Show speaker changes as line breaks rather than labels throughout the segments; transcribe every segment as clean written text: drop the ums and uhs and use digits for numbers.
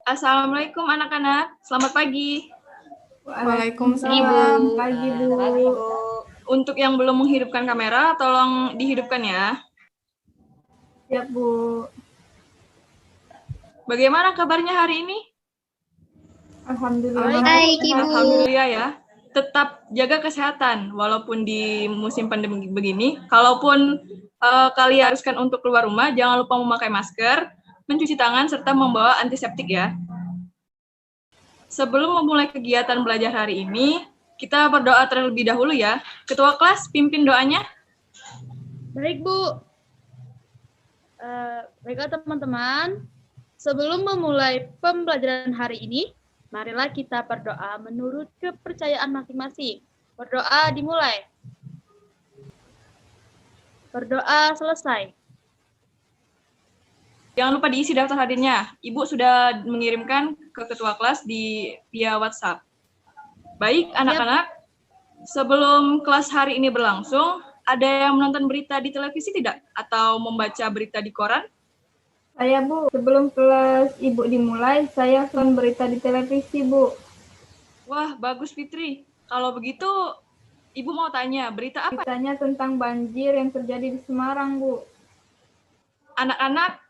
Assalamualaikum anak-anak, selamat pagi.
Waalaikumsalam. Pagi, Bu.
Untuk yang belum menghidupkan kamera, tolong dihidupkan ya.
Siap, Bu.
Bagaimana kabarnya hari ini?
Alhamdulillah.
Baik, Ibu.
Alhamdulillah ya. Tetap jaga kesehatan, walaupun di musim pandemi begini. Kalaupun kalian haruskan untuk keluar rumah, jangan lupa memakai masker, mencuci tangan, serta membawa antiseptik ya. Sebelum memulai kegiatan belajar hari ini, kita berdoa terlebih dahulu ya. Ketua kelas, pimpin doanya.
Baik, Bu. Baiklah teman-teman, sebelum memulai pembelajaran hari ini, marilah kita berdoa menurut kepercayaan masing-masing. Berdoa dimulai. Berdoa selesai.
Jangan lupa diisi daftar hadirnya. Ibu sudah mengirimkan ke ketua kelas via WhatsApp. Baik, anak-anak, sebelum kelas hari ini berlangsung, ada yang menonton berita di televisi tidak? Atau membaca berita di koran?
Saya, Bu. Sebelum kelas Ibu dimulai, saya nonton berita di televisi, Bu.
Wah, bagus Fitri. Kalau begitu, Ibu mau tanya, berita apa?
Beritanya tentang banjir yang terjadi di Semarang, Bu.
Anak-anak,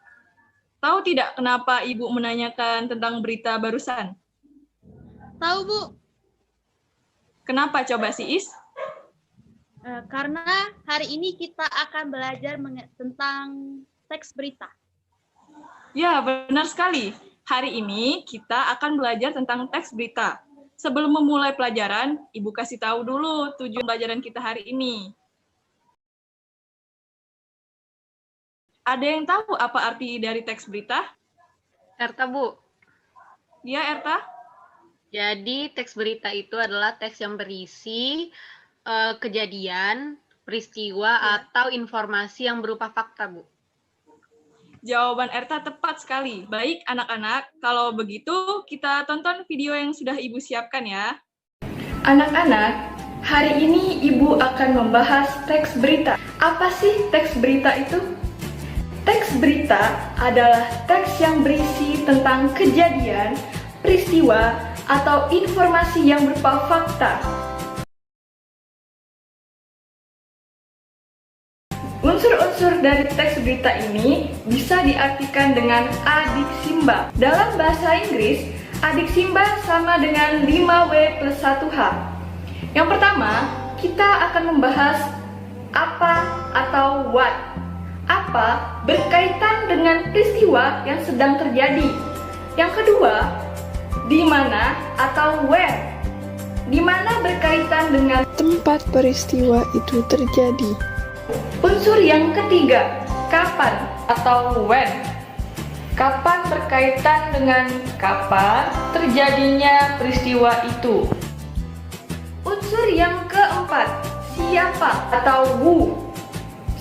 tahu tidak kenapa Ibu menanyakan tentang berita barusan?
Tahu, Bu?
Kenapa coba si Is?
Karena hari ini kita akan belajar tentang teks berita.
Ya, benar sekali. Hari ini kita akan belajar tentang teks berita. Sebelum memulai pelajaran, Ibu kasih tahu dulu tujuan pelajaran kita hari ini. Ada yang tahu apa arti dari teks berita?
Erta, Bu.
Ya, Erta?
Jadi, teks berita itu adalah teks yang berisi kejadian, peristiwa, atau informasi yang berupa fakta, Bu.
Jawaban Erta tepat sekali. Baik, anak-anak, kalau begitu kita tonton video yang sudah Ibu siapkan ya. Anak-anak, hari ini Ibu akan membahas teks berita. Apa sih teks berita itu? Teks berita adalah teks yang berisi tentang kejadian, peristiwa, atau informasi yang berupa fakta. Unsur-unsur dari teks berita ini bisa diartikan dengan adiksimba. Dalam bahasa Inggris, adiksimba sama dengan 5W plus 1H. Yang pertama, kita akan membahas apa atau what. Apa berkaitan dengan peristiwa yang sedang terjadi. Yang kedua, di mana atau where. Di mana berkaitan dengan
tempat peristiwa itu terjadi.
Unsur yang ketiga, kapan atau when. Kapan berkaitan dengan kapan terjadinya peristiwa itu. Unsur yang keempat, siapa atau who.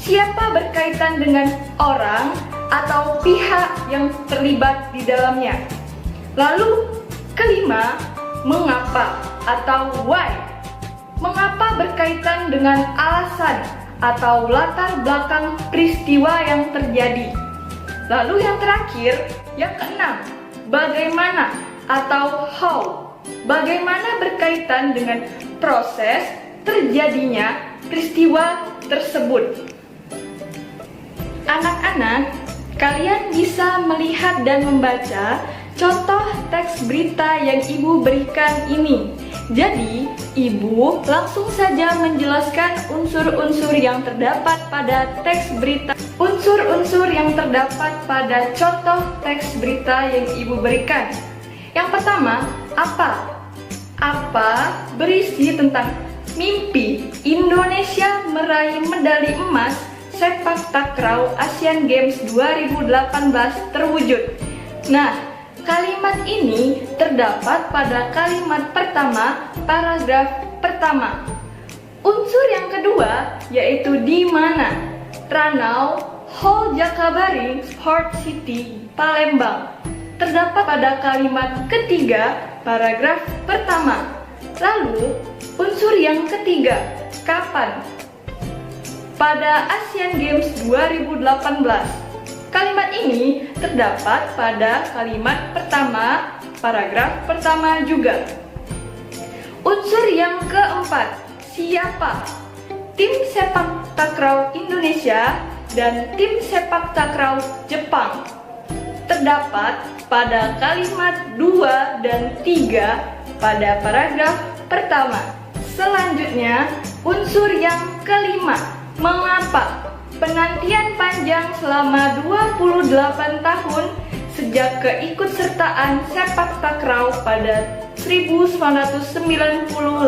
Siapa berkaitan dengan orang atau pihak yang terlibat di dalamnya. Lalu, kelima, mengapa atau why. Mengapa berkaitan dengan alasan atau latar belakang peristiwa yang terjadi. Lalu yang terakhir, yang keenam, bagaimana atau how. Bagaimana berkaitan dengan proses terjadinya peristiwa tersebut. Anak-anak, kalian bisa melihat dan membaca contoh teks berita yang Ibu berikan ini. Jadi, Ibu langsung saja menjelaskan unsur-unsur yang terdapat pada teks berita. Unsur-unsur yang terdapat pada contoh teks berita yang Ibu berikan. Yang pertama, apa? Apa berisi tentang mimpi Indonesia meraih medali emas sepak takraw Asian Games 2018 terwujud. Nah, kalimat ini terdapat pada kalimat pertama, paragraf pertama. Unsur yang kedua yaitu di mana. Ranau Hall Jakabaring Sport City, Palembang. Terdapat pada kalimat ketiga, paragraf pertama. Lalu, unsur yang ketiga, kapan? Pada Asian Games 2018. Kalimat ini terdapat pada kalimat pertama, paragraf pertama juga. Unsur yang keempat, siapa? Tim sepak takraw Indonesia dan tim sepak takraw Jepang. Terdapat pada kalimat 2 dan 3 pada paragraf pertama. Selanjutnya, unsur yang kelima, mengapa? Penantian panjang selama 28 tahun sejak keikutsertaan sepak takraw pada 1990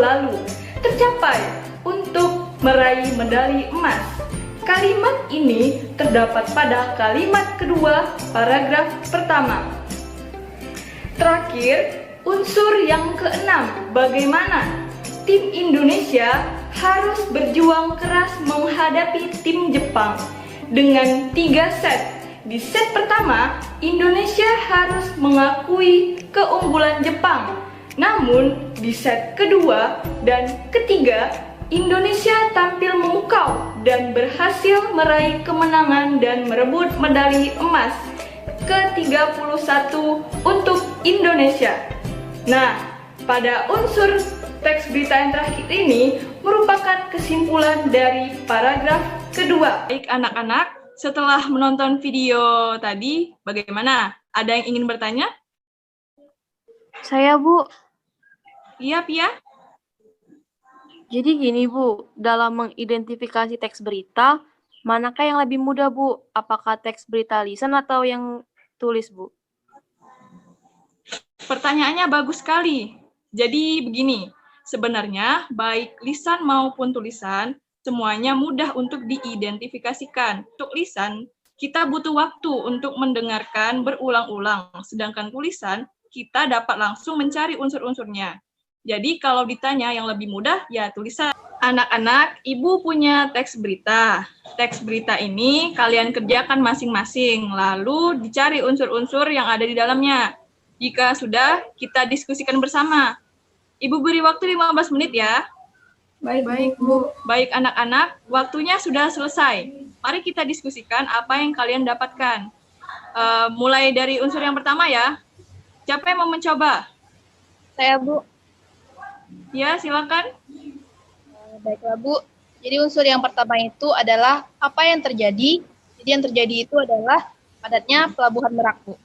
lalu tercapai untuk meraih medali emas. Kalimat ini terdapat pada kalimat kedua paragraf pertama. Terakhir, unsur yang keenam, bagaimana? Tim Indonesia harus berjuang keras menghadapi tim Jepang dengan 3 set. Di set pertama, Indonesia harus mengakui keunggulan Jepang. Namun, di set kedua dan ketiga, Indonesia tampil memukau dan berhasil meraih kemenangan dan merebut medali emas ke-31 untuk Indonesia. Nah, pada unsur teks berita yang terakhir ini merupakan kesimpulan dari paragraf kedua.
Baik anak-anak, setelah menonton video tadi, bagaimana? Ada yang ingin bertanya?
Saya, Bu.
Iya, Pia?
Jadi gini, Bu. Dalam mengidentifikasi teks berita, manakah yang lebih mudah, Bu? Apakah teks berita lisan atau yang tulis, Bu?
Pertanyaannya bagus sekali. Jadi begini, sebenarnya baik lisan maupun tulisan, semuanya mudah untuk diidentifikasikan. Untuk lisan, kita butuh waktu untuk mendengarkan berulang-ulang, sedangkan tulisan, kita dapat langsung mencari unsur-unsurnya. Jadi kalau ditanya yang lebih mudah, ya tulisan. Anak-anak, Ibu punya teks berita. Teks berita ini kalian kerjakan masing-masing, lalu dicari unsur-unsur yang ada di dalamnya. Jika sudah, kita diskusikan bersama. Ibu beri waktu 15 menit ya.
Baik, Bu.
Baik anak-anak, waktunya sudah selesai. Mari kita diskusikan apa yang kalian dapatkan. Mulai dari unsur yang pertama ya. Siapa yang mau mencoba?
Saya, Bu.
Ya, silakan.
Baiklah, Bu. Jadi unsur yang pertama itu adalah apa yang terjadi. Jadi yang terjadi itu adalah padatnya Pelabuhan Merak, Bu.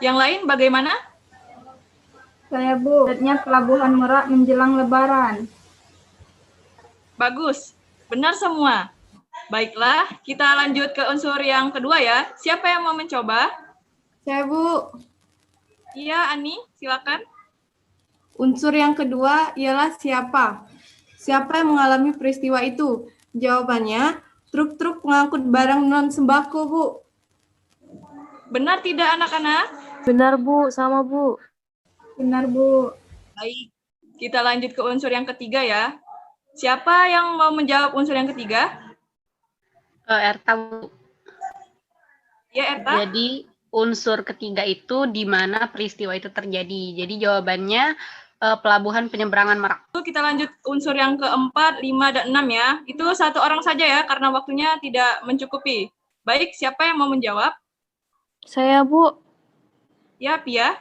Yang lain bagaimana?
Saya, Bu. Padatnya Pelabuhan Merak menjelang Lebaran.
Bagus, benar semua. Baiklah, kita lanjut ke unsur yang kedua ya. Siapa yang mau mencoba?
Saya, Bu.
Iya, Ani, silakan.
Unsur yang kedua ialah siapa? Siapa yang mengalami peristiwa itu? Jawabannya, truk-truk pengangkut barang non-sembako, Bu.
Benar tidak anak-anak?
Benar, Bu. Sama, Bu.
Benar, Bu.
Baik, kita lanjut ke unsur yang ketiga ya. Siapa yang mau menjawab unsur yang ketiga?
Erta, Bu.
Ya, Erta.
Jadi unsur ketiga itu di mana peristiwa itu terjadi. Jadi jawabannya pelabuhan penyeberangan Merak.
Kita lanjut unsur yang keempat, 5, dan 6 ya. Itu satu orang saja ya, karena waktunya tidak mencukupi. Baik, siapa yang mau menjawab?
Saya, Bu.
Ya, Pia.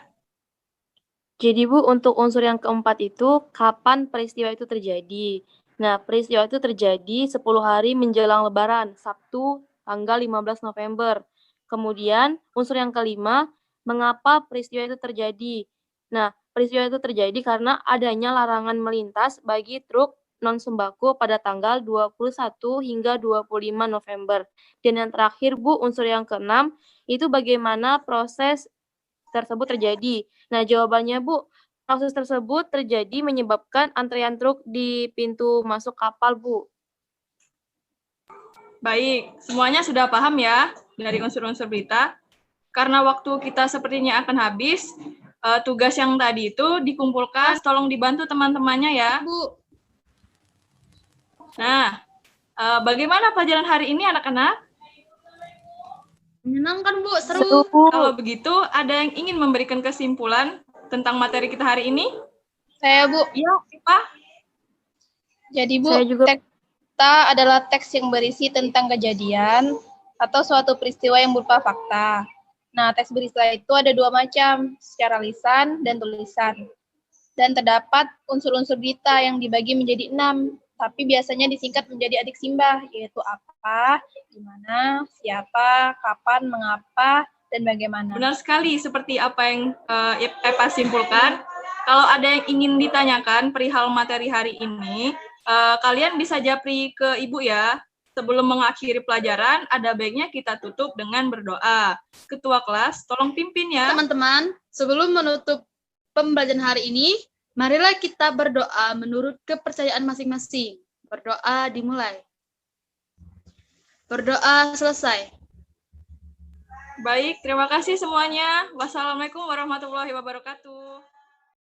Jadi, Bu, untuk unsur yang keempat itu, kapan peristiwa itu terjadi? Nah, peristiwa itu terjadi 10 hari menjelang Lebaran, Sabtu, tanggal 15 November. Kemudian, unsur yang kelima, mengapa peristiwa itu terjadi? Nah, peristiwa itu terjadi karena adanya larangan melintas bagi truk non-sembako pada tanggal 21 hingga 25 November. Dan yang terakhir, Bu, unsur yang keenam, itu bagaimana proses tersebut terjadi. Nah, jawabannya, Bu, proses tersebut terjadi menyebabkan antrean truk di pintu masuk kapal, Bu.
Baik, semuanya sudah paham ya dari unsur-unsur berita. Karena waktu kita sepertinya akan habis, tugas yang tadi itu dikumpulkan, tolong dibantu teman-temannya ya.
Bu.
Nah, bagaimana pelajaran hari ini anak-anak?
Menyenangkan, Bu.
Seru,
Seru.
Bu.
Kalau begitu, ada yang ingin memberikan kesimpulan tentang materi kita hari ini?
Saya, Bu.
Iya, siapa?
Jadi, Bu,
Saya juga.
teks kita adalah teks yang berisi tentang kejadian atau suatu peristiwa yang berupa fakta. Nah, teks berita itu ada dua macam, secara lisan dan tulisan. Dan terdapat unsur-unsur berita yang dibagi menjadi 6, tapi biasanya disingkat menjadi adik simbah, yaitu apa, di mana, siapa, kapan, mengapa, dan bagaimana.
Benar sekali, seperti apa yang Eva simpulkan. Kalau ada yang ingin ditanyakan perihal materi hari ini, kalian bisa japri ke Ibu ya. Sebelum mengakhiri pelajaran, ada baiknya kita tutup dengan berdoa. Ketua kelas, tolong pimpin ya.
Teman-teman, sebelum menutup pembelajaran hari ini, marilah kita berdoa menurut kepercayaan masing-masing. Berdoa dimulai. Berdoa selesai.
Baik, terima kasih semuanya. Wassalamualaikum warahmatullahi wabarakatuh.